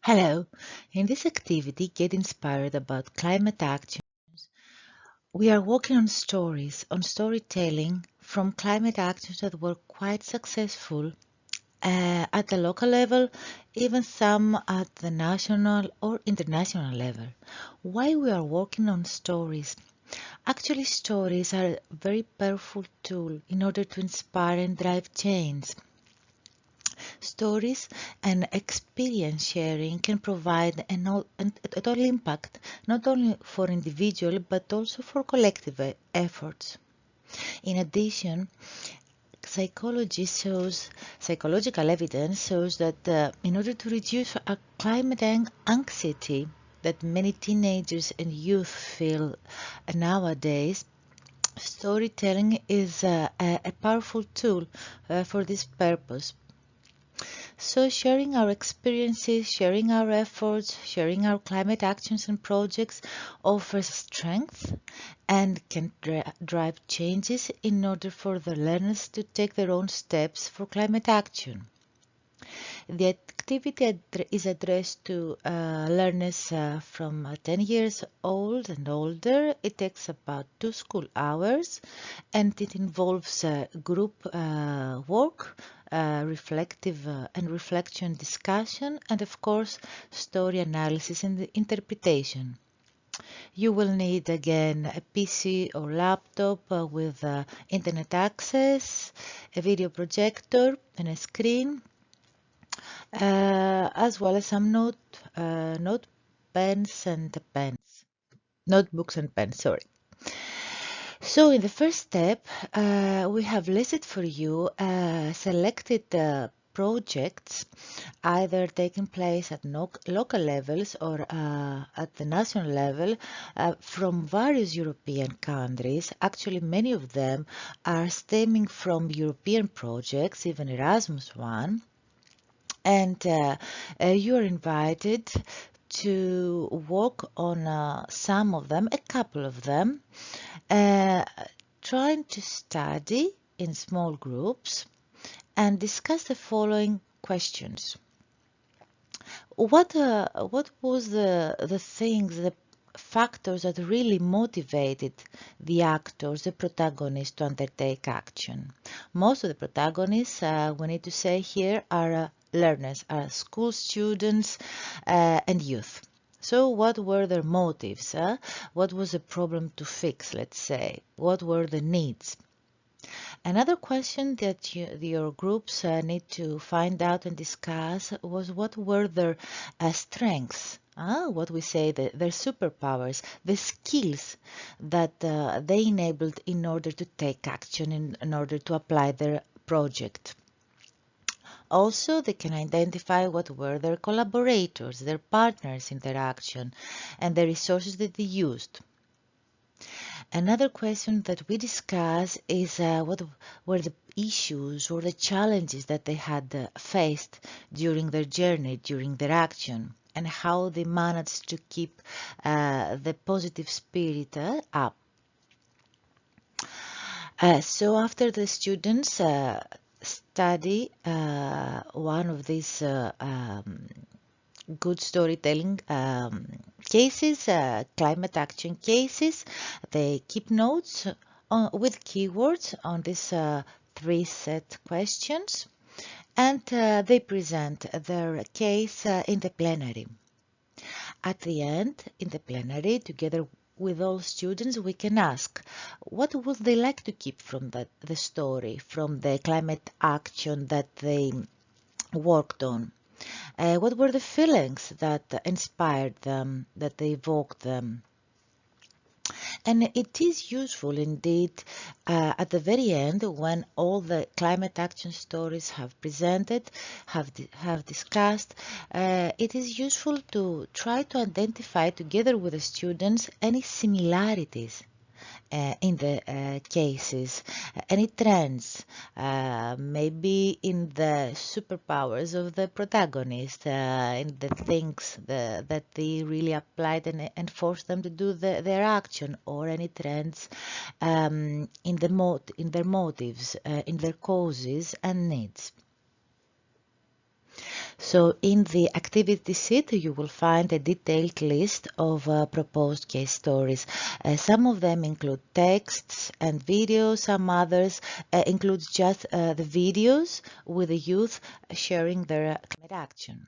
Hello. In this activity, Get Inspired about climate action, we are working on stories, on storytelling from climate actions that were quite successful at the local level, even some at the national or international level. Why we are working on stories? Actually, stories are a very powerful tool in order to inspire and drive change. Stories and experience sharing can provide a total impact, not only for individual but also for collective efforts. In addition, psychological evidence shows that in order to reduce climate anxiety that many teenagers and youth feel nowadays, storytelling is a powerful tool for this purpose. So sharing our experiences, sharing our efforts, sharing our climate actions and projects offers strength and can drive changes in order for the learners to take their own steps for climate action. The activity is addressed to learners from 10 years old and older. It takes about 2 school hours and it involves group work, reflective and reflection discussion, and of course story analysis and interpretation. You will need again a PC or laptop with internet access, a video projector and a screen, as well as some notebooks and pens, sorry. So in the first step, we have listed for you selected projects either taking place at local levels or at the national level from various European countries. Actually, many of them are stemming from European projects, even Erasmus one. And you are invited to work on some of them, a couple of them, trying to study in small groups and discuss the following questions. What was the things, the factors that really motivated the actors, the protagonists to undertake action? Most of the protagonists, we need to say here, are learners, are school students and youth. So what were their motives? What was the problem to fix, let's say? What were the needs? Another question that your groups need to find out and discuss was what were their strengths, what we say, their superpowers, the skills that they enabled in order to take action, in order to apply their project. Also, they can identify what were their collaborators, their partners in their action, and the resources that they used. Another question that we discuss is what were the issues or the challenges that they had faced during their journey, during their action, and how they managed to keep the positive spirit up. So after the students study one of these good storytelling cases, climate action cases, they keep notes with keywords on these 3 set questions, and they present their case in the plenary. At the end, in the plenary, together with all students, we can ask what would they like to keep from the story, from the climate action that they worked on. What were the feelings that inspired them, that they evoked them? And it is useful indeed at the very end, when all the climate action stories have presented, have discussed, it is useful to try to identify together with the students any similarities in the cases, any trends, maybe in the superpowers of the protagonist, in the things that they really applied and forced them to do their action, or any trends in their motives, in their causes and needs. So in the activity sheet, you will find a detailed list of proposed case stories. Some of them include texts and videos, some others include just the videos with the youth sharing their climate action.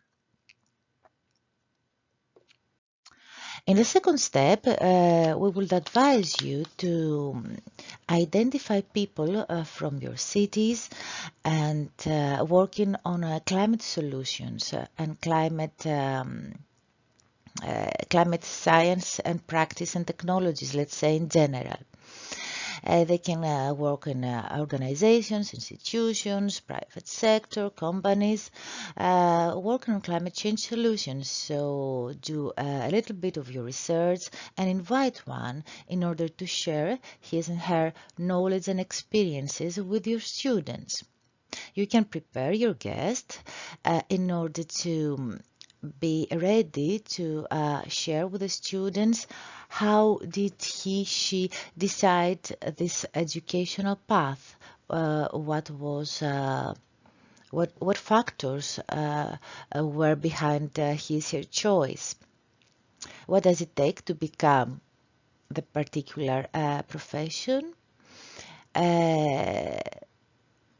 In the second step, we would advise you to identify people from your cities and working on climate solutions and climate science and practice and technologies, let's say in general. They can work in organizations, institutions, private sector, companies, working on climate change solutions. So do a little bit of your research and invite one in order to share his and her knowledge and experiences with your students. You can prepare your guest in order to be ready to share with the students how did he/she decide this educational path, what factors were behind his/her choice, what does it take to become the particular profession, uh,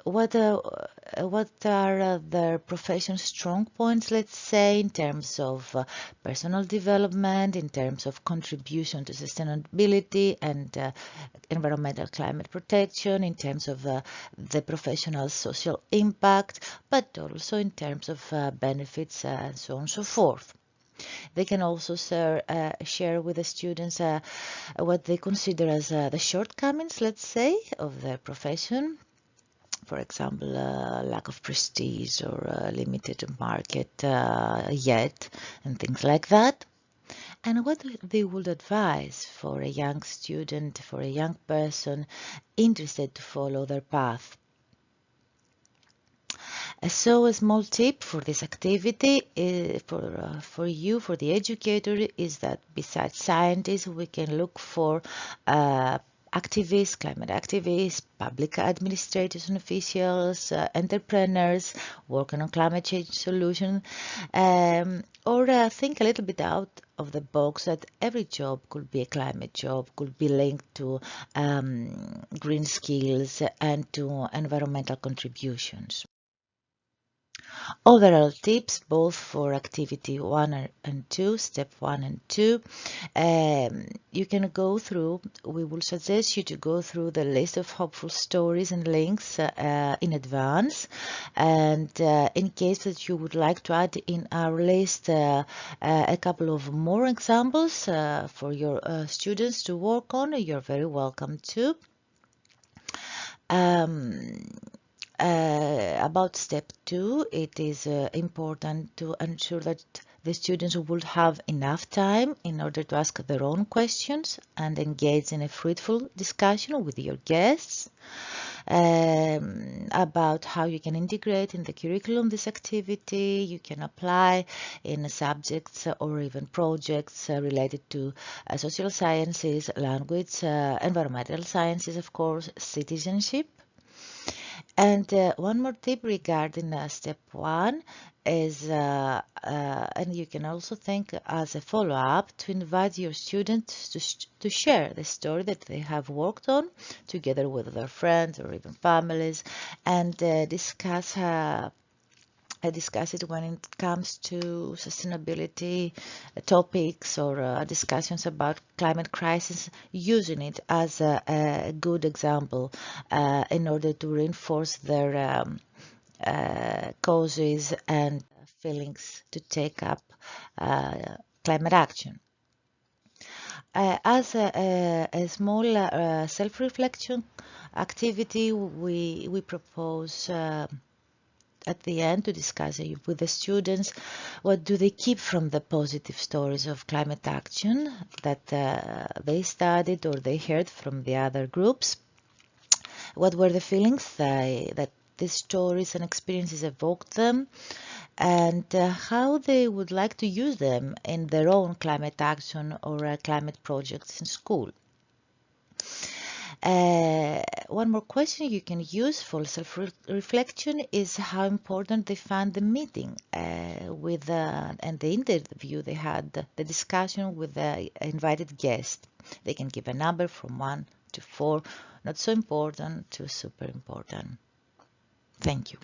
what are their profession's strong points, let's say, in terms of personal development, in terms of contribution to sustainability and environmental climate protection, in terms of the professional social impact, but also in terms of benefits and so on and so forth. They can also share with the students what they consider as the shortcomings, let's say, of their profession. For example, lack of prestige or limited market yet, and things like that. And what they would advise for a young student, for a young person interested to follow their path. So a small tip for this activity for you, for the educator, is that besides scientists, we can look for activists, climate activists, public administrators and officials, entrepreneurs working on climate change solution, or think a little bit out of the box that every job could be a climate job, could be linked to green skills and to environmental contributions. Overall tips both for activity 1 and 2, step 1 and 2. You can go through, we will suggest you to go through the list of hopeful stories and links in advance. And in case that you would like to add in our list a couple of more examples for your students to work on, you're very welcome to. About step 2, it is important to ensure that the students will have enough time in order to ask their own questions and engage in a fruitful discussion with your guests about how you can integrate in the curriculum this activity. You can apply in subjects or even projects related to social sciences, language, environmental sciences, of course, citizenship. And one more tip regarding step 1 is, and you can also think as a follow-up, to invite your students to share the story that they have worked on together with their friends or even families, and discuss it when it comes to sustainability topics or discussions about climate crisis, using it as a good example in order to reinforce their causes and feelings to take up climate action. As a small self-reflection activity, we propose at the end to discuss with the students what do they keep from the positive stories of climate action that they studied or they heard from the other groups. What were the feelings that these stories and experiences evoked them, and how they would like to use them in their own climate action or climate projects in school. One more question you can use for self-reflection is how important they found the meeting and the interview they had, the discussion with the invited guest. They can give a number from 1 to 4, not so important to super important. Thank you.